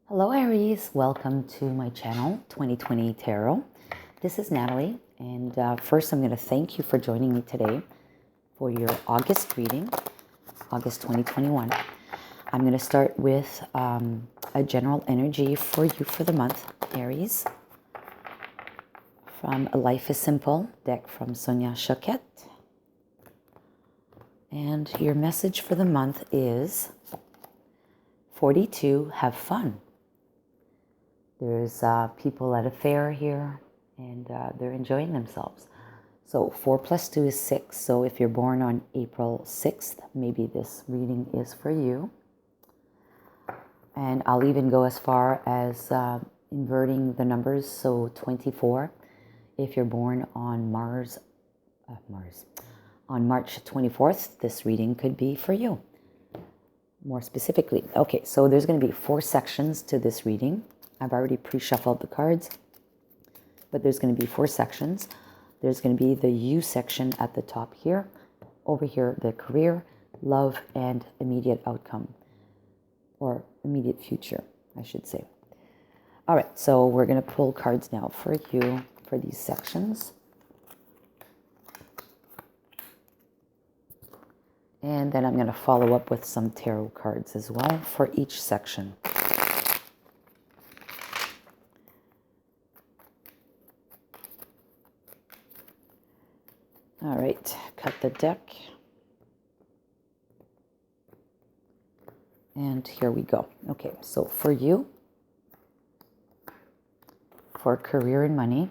Hello Aries, welcome to my channel 2020 Tarot. This is Natalie, and first I'm going to thank you for joining me today for your August reading, August 2021. I'm going to start with a general energy for you for the month, Aries, from A Life is Simple deck from Sonia Choquette. And your message for the month is 42, have fun. There's people at a fair here, and they're enjoying themselves. So 4 plus 2 is 6. So if you're born on April 6th, maybe this reading is for you. And I'll even go as far as inverting the numbers. So 24, if you're born on on March 24th, this reading could be for you. More specifically. Okay, so there's going to be 4 sections to this reading. I've already pre-shuffled the cards, but there's going to be 4 sections. There's going to be the U section at the top here. Over here, the career, love, and immediate outcome, or immediate future, I should say. All right, so we're going to pull cards now for you for these sections. And then I'm going to follow up with some tarot cards as well for each section. All right, cut the deck. And here we go. Okay, so for you, for career and money,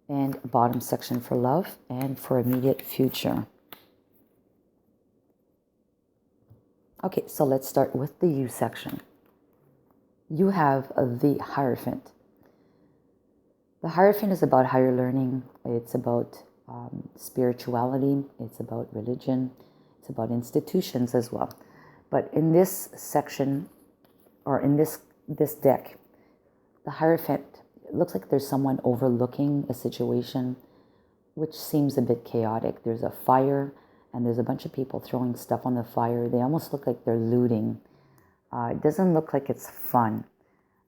and bottom section for love, and for immediate future. Okay, so let's start with the U section. You have the Hierophant. The Hierophant is about higher learning. It's about spirituality. It's about religion. It's about institutions as well. But in this section, or in this deck, the Hierophant, it looks like there's someone overlooking a situation which seems a bit chaotic. There's a fire, and there's a bunch of people throwing stuff on the fire. They almost look like they're looting. It doesn't look like it's fun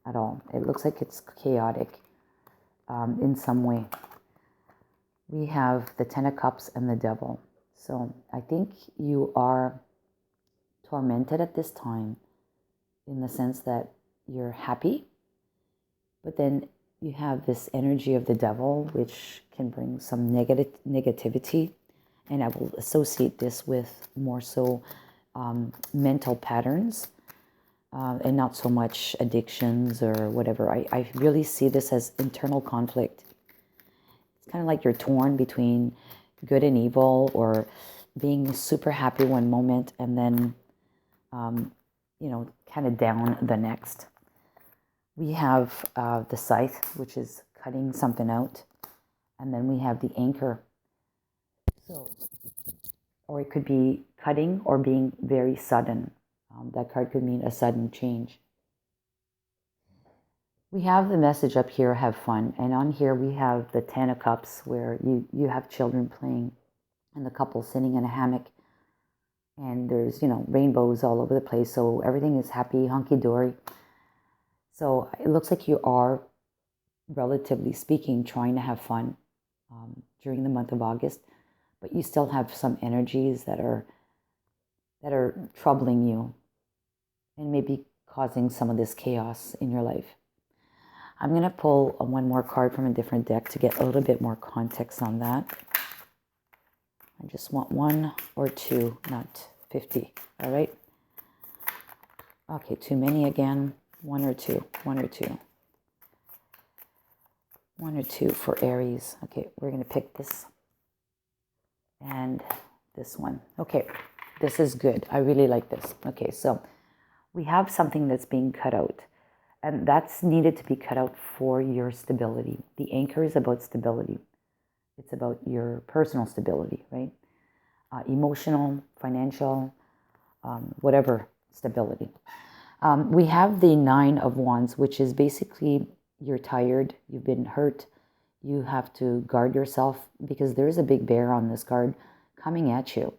at all. It looks like it's chaotic. In some way. We have the Ten of Cups and the Devil. So I think you are tormented at this time in the sense that you're happy, but then you have this energy of the devil, which can bring some negativity, and I will associate this with more so mental patterns. And not so much addictions or whatever. I really see this as internal conflict. It's kind of like you're torn between good and evil, or being super happy one moment and then, kind of down the next. We have the Scythe, which is cutting something out. And then we have the Anchor. So, or it could be cutting or being very sudden. That card could mean a sudden change. We have the message up here, have fun. And on here we have the Ten of Cups, where you have children playing and the couple sitting in a hammock. And there's, rainbows all over the place. So everything is happy, hunky-dory. So it looks like you are, relatively speaking, trying to have fun during the month of August. But you still have some energies that are troubling you, and maybe causing some of this chaos in your life. I'm going to pull one more card from a different deck to get a little bit more context on that. I just want 1 or 2, not 50. All right. Okay, too many again. 1 or 2. 1 or 2. 1 or 2 for Aries. Okay, we're going to pick this and this one. Okay, this is good. I really like this. Okay, so we have something that's being cut out, and that's needed to be cut out for your stability. The Anchor is about stability. It's about your personal stability, right? Emotional, financial, whatever stability. We have the Nine of Wands, which is basically you're tired, you've been hurt, you have to guard yourself because there is a big bear on this card coming at you.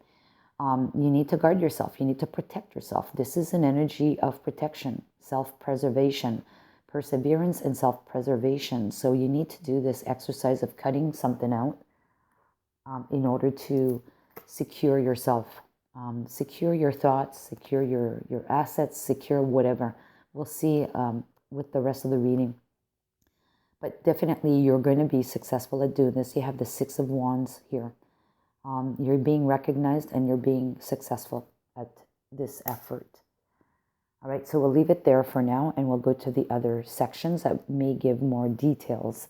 You need to guard yourself. You need to protect yourself. This is an energy of protection, self-preservation, perseverance, and self-preservation. So you need to do this exercise of cutting something out in order to secure yourself, secure your thoughts, secure your assets, secure whatever. We'll see with the rest of the reading. But definitely you're going to be successful at doing this. You have the Six of Wands here. You're being recognized and you're being successful at this effort. All right, so we'll leave it there for now, and we'll go to the other sections that may give more details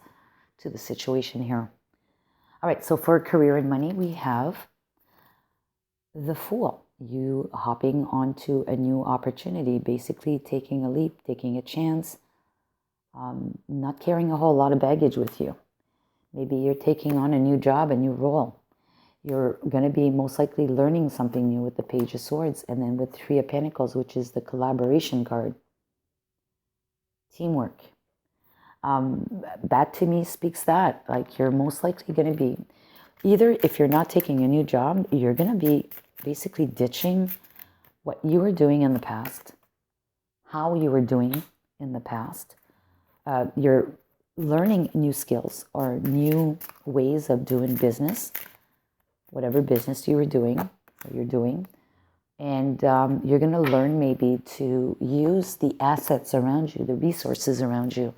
to the situation here. All right, so for career and money, we have the Fool. You hopping onto a new opportunity, basically taking a leap, taking a chance, not carrying a whole lot of baggage with you. Maybe you're taking on a new job, a new role. You're going to be most likely learning something new with the Page of Swords, and then with Three of Pentacles, which is the collaboration card. Teamwork. That to me speaks that, like, you're most likely going to be, either if you're not taking a new job, you're going to be basically ditching what you were doing in the past, how you were doing in the past. You're learning new skills or new ways of doing business, whatever business you were doing or you're doing. And you're going to learn maybe to use the assets around you, the resources around you,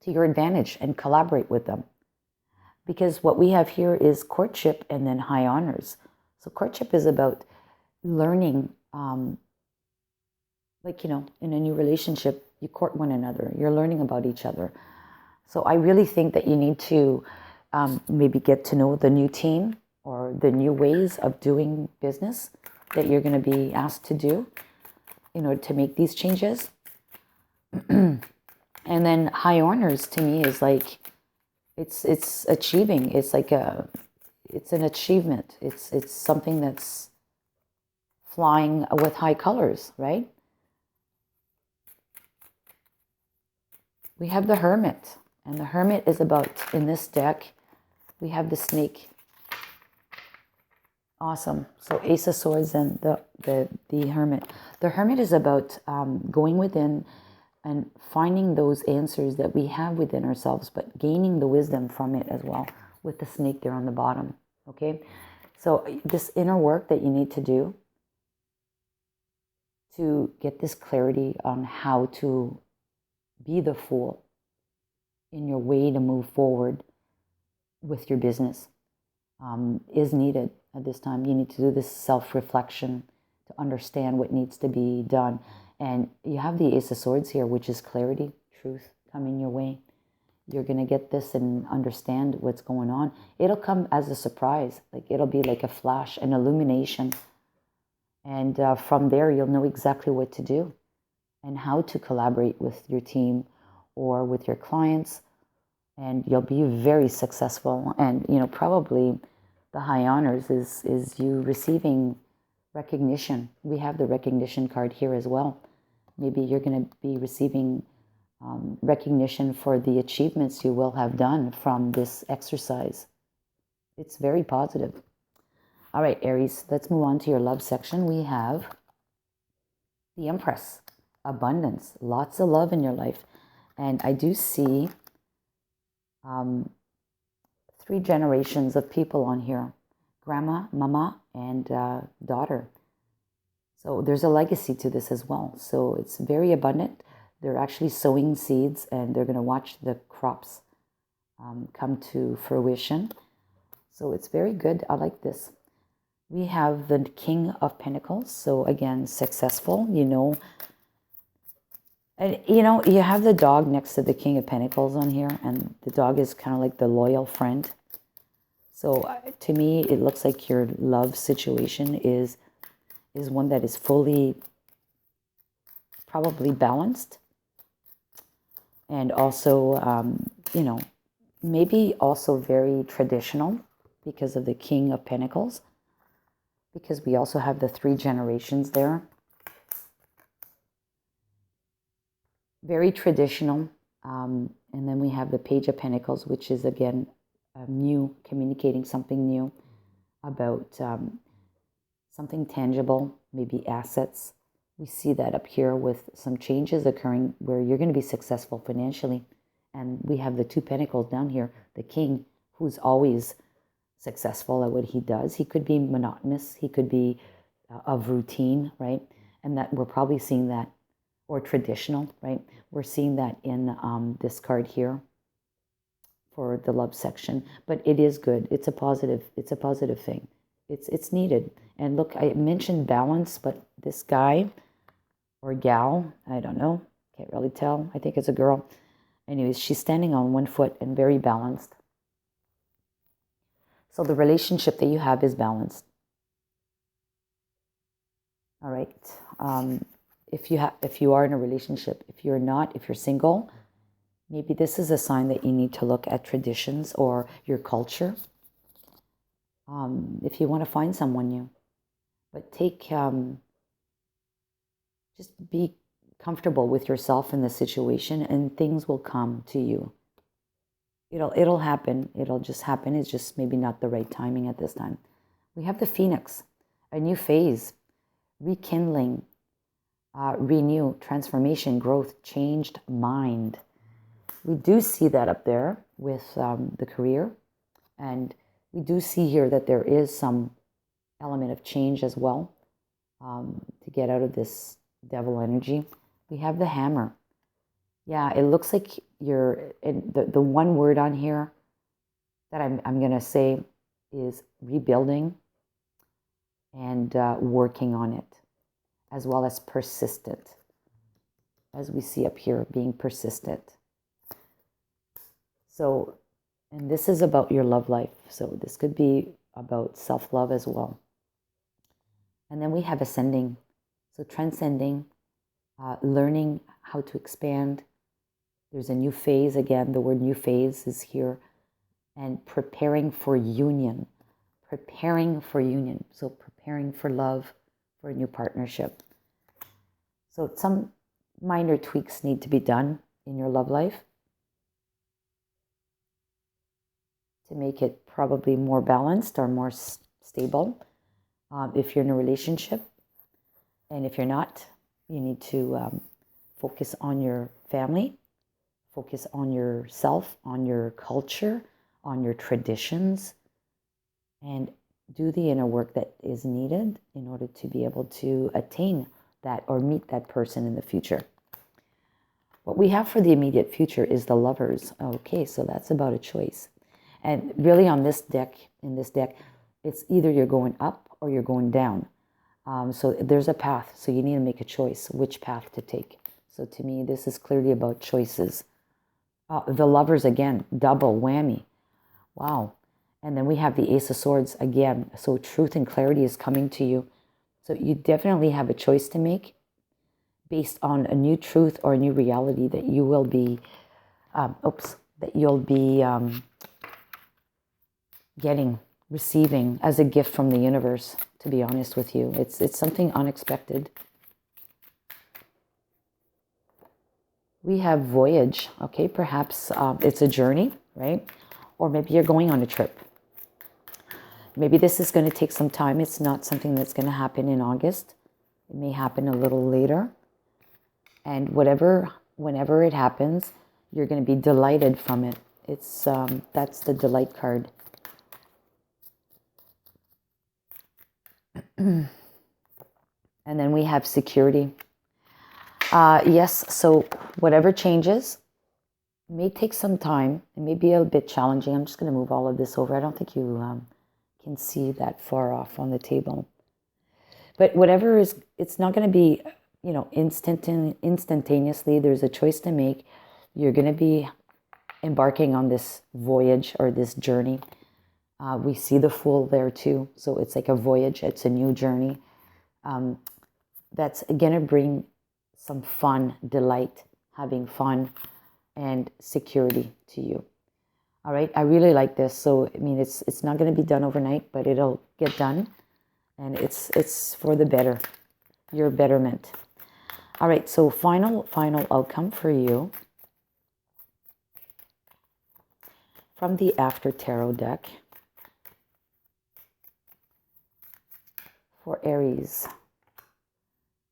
to your advantage and collaborate with them. Because what we have here is courtship and then high honors. So courtship is about learning, like, in a new relationship, you court one another. You're learning about each other. So I really think that you need to maybe get to know the new team or the new ways of doing business that you're going to be asked to do in order to make these changes. And then high honors to me is like, it's achieving. It's like it's an achievement. It's something that's flying with high colors, right? We have the Hermit, and the Hermit is about, in this deck, we have the Snake. Awesome. So Ace of Swords and the Hermit. The Hermit is about going within and finding those answers that we have within ourselves, but gaining the wisdom from it as well, with the Snake there on the bottom. Okay? So this inner work that you need to do to get this clarity on how to be the Fool in your way to move forward with your business is needed at this time. You need to do this self-reflection to understand what needs to be done. And you have the Ace of Swords here, which is clarity, truth coming your way. You're going to get this and understand what's going on. It'll come as a surprise. Like, it'll be like a flash, an illumination. And from there, you'll know exactly what to do and how to collaborate with your team or with your clients. And you'll be very successful. And, probably the high honors is you receiving recognition. We have the recognition card here as well. Maybe you're going to be receiving recognition for the achievements you will have done from this exercise. It's very positive. All right, Aries, let's move on to your love section. We have the Empress, abundance, lots of love in your life. And I do see 3 generations of people on here: grandma, mama, and daughter. So there's a legacy to this as well. So it's very abundant. They're actually sowing seeds, and they're going to watch the crops come to fruition. So it's very good. I like this. We have the King of Pentacles. So again, successful, And, you have the dog next to the King of Pentacles on here, and the dog is kind of like the loyal friend. So to me, it looks like your love situation is one that is fully probably balanced. And also, maybe also very traditional because of the King of Pentacles, because we also have the 3 generations there. Very traditional. And then we have the Page of Pentacles, which is, again, new, communicating something new about something tangible, maybe assets. We see that up here with some changes occurring where you're going to be successful financially. And we have the 2 pentacles down here, the king, who's always successful at what he does. He could be monotonous. He could be of routine, right? And that we're probably seeing that, or traditional, right? We're seeing that in this card here for the love section. But it is good. It's a positive thing. It's needed. And look, I mentioned balance, but this guy or gal, I don't know, can't really tell. I think it's a girl. Anyways, she's standing on 1 foot and very balanced. So the relationship that you have is balanced. All right. If you are in a relationship, if you're not, if you're single, maybe this is a sign that you need to look at traditions or your culture. If you want to find someone new, but just be comfortable with yourself in the situation, and things will come to you. It'll happen. It'll just happen. It's just maybe not the right timing at this time. We have the Phoenix, a new phase, rekindling, renew, transformation, growth, changed mind. We do see that up there with the career, and we do see here that there is some element of change as well to get out of this devil energy. We have the hammer. Yeah, it looks like you're in the one word on here that I'm going to say is rebuilding and working on it, as well as persistent, as we see up here, being persistent. So, and this is about your love life. So this could be about self-love as well. And then we have ascending. So transcending, learning how to expand. There's a new phase. Again, the word new phase is here. And preparing for union. Preparing for union. So preparing for love, for a new partnership. So some minor tweaks need to be done in your love life to make it probably more balanced or more stable if you're in a relationship. And if you're not, you need to focus on your family, focus on yourself, on your culture, on your traditions, and do the inner work that is needed in order to be able to attain that or meet that person in the future. What we have for the immediate future is the Lovers. Okay, so that's about a choice. And really in this deck, it's either you're going up or you're going down. So there's a path. So you need to make a choice which path to take. So to me, this is clearly about choices. The Lovers again, double whammy. Wow. And then we have the Ace of Swords again. So truth and clarity is coming to you. So you definitely have a choice to make based on a new truth or a new reality that you will be, receiving as a gift from the universe, to be honest with you. It's something unexpected. We have voyage, okay? Perhaps it's a journey, right? Or maybe you're going on a trip. Maybe this is going to take some time. It's not something that's going to happen in August. It may happen a little later. And whenever it happens, you're going to be delighted from it. It's that's the delight card. And then we have security. Yes, so whatever changes may take some time. It may be a bit challenging. I'm just going to move all of this over. I don't think you can see that far off on the table. But whatever is, it's not going to be, instantaneously. There's a choice to make. You're going to be embarking on this voyage or this journey. We see the Fool there too. So it's like a voyage. It's a new journey. That's going to bring some fun, delight, having fun, and security to you. All right, I really like this. So, I mean, it's not going to be done overnight, but it'll get done. And it's for the better, your betterment. All right, so final outcome for you from the After Tarot deck. For Aries,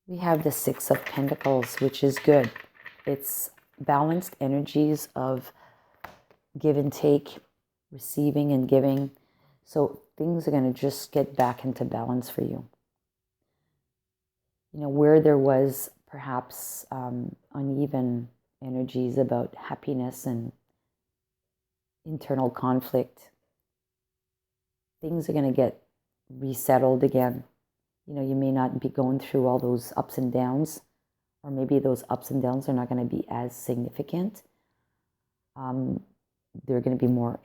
we have the Six of Pentacles, which is good. It's balanced energies of give and take, receiving and giving. So things are going to just get back into balance for you. You know, where there was perhaps uneven energies about happiness and internal conflict, things are going to get resettled again. You know, you may not be going through all those ups and downs, or maybe those ups and downs are not going to be as significant. They're going to be more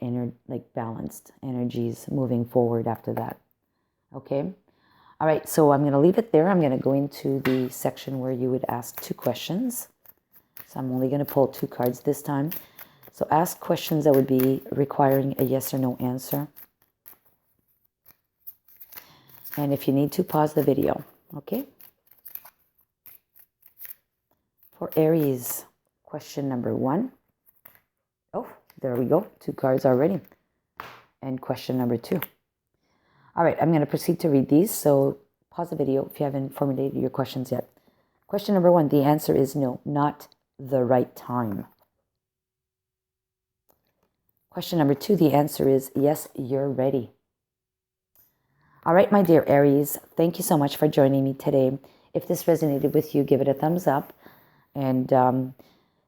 balanced energies moving forward after that. Okay. All right. So I'm going to leave it there. I'm going to go into the section where you would ask 2 questions. So I'm only going to pull 2 cards this time. So ask questions that would be requiring a yes or no answer. And if you need to, pause the video. Okay. For Aries, question number 1. Oh, there we go. 2 cards already. And question number 2. All right, I'm going to proceed to read these. So pause the video if you haven't formulated your questions yet. Question number 1, the answer is no, not the right time. Question number 2, the answer is yes, you're ready. All right, my dear Aries, thank you so much for joining me today. If this resonated with you, give it a thumbs up. And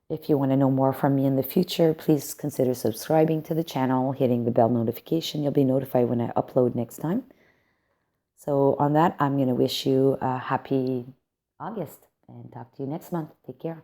if you want to know more from me in the future, please consider subscribing to the channel, hitting the bell notification. You'll be notified when I upload next time. So on that, I'm going to wish you a happy August and talk to you next month. Take care.